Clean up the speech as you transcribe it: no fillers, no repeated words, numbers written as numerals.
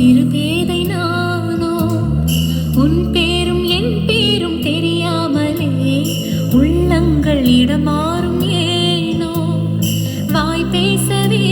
சிறு பேதை நானோ, உன் பேரும் என் பேரும் தெரியாமலே உள்ளங்கள் இடமாறும் ஏனோ, வாய் பேசவே